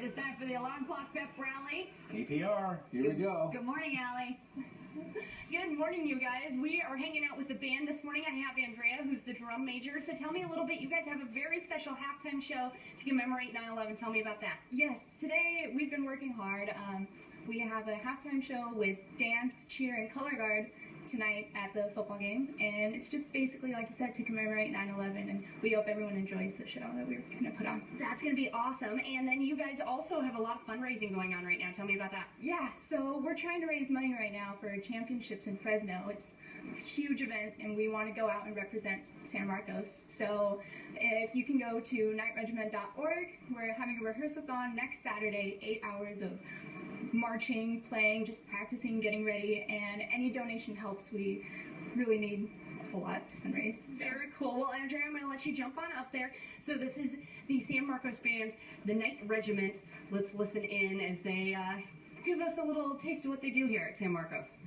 It's time for the alarm clock pep rally. APR, here we go. Good morning, Allie. Good morning, you guys. We are hanging out with the band this morning. I have Andrea, who's the drum major. So tell me a little bit. You guys have a very special halftime show to commemorate 9/11. Tell me about that. Yes, today we've been working hard. We have a halftime show with dance, cheer, and color guard tonight at the football game, and it's just basically, like you said, to commemorate 9/11, and we hope everyone enjoys the show that we're going to put on. That's going to be awesome. And then you guys also have a lot of fundraising going on right now. Tell me about that. Yeah, so we're trying to raise money right now for championships in Fresno. It's a huge event, and we want to go out and represent San Marcos. So if you can go to nightregiment.org, we're having a rehearsathon next Saturday, 8 hours of marching, playing, just practicing, getting ready, and any donation helps. We really need a whole lot to fundraise. So. Very cool. Well, Andrea, I'm going to let you jump on up there. So this is the San Marcos Band, the Night Regiment. Let's listen in as they give us a little taste of what they do here at San Marcos.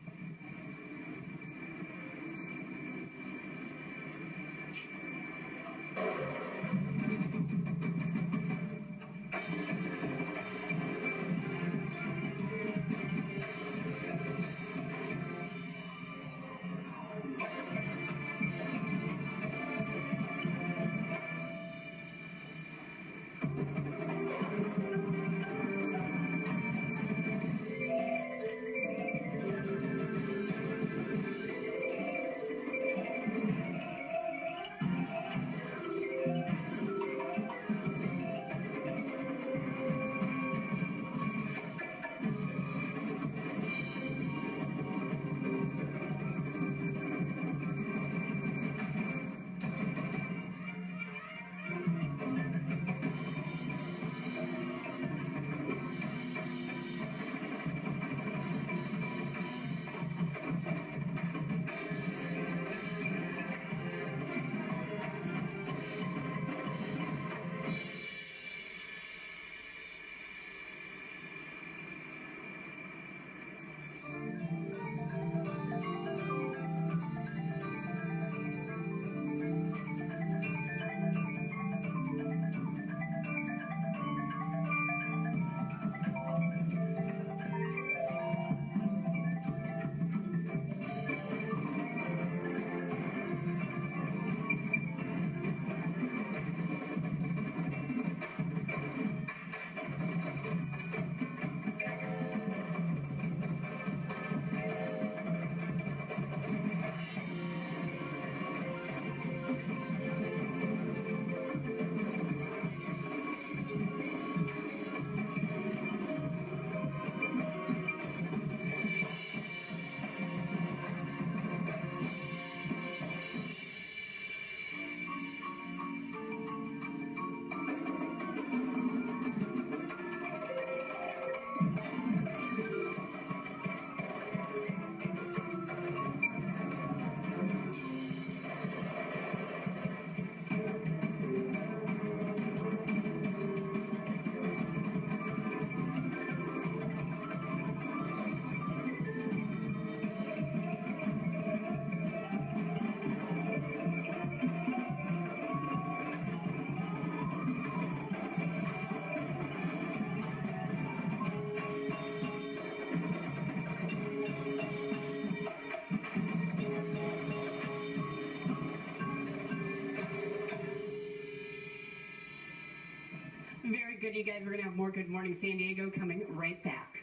Very good, you guys. We're going to have more Good Morning San Diego coming right back.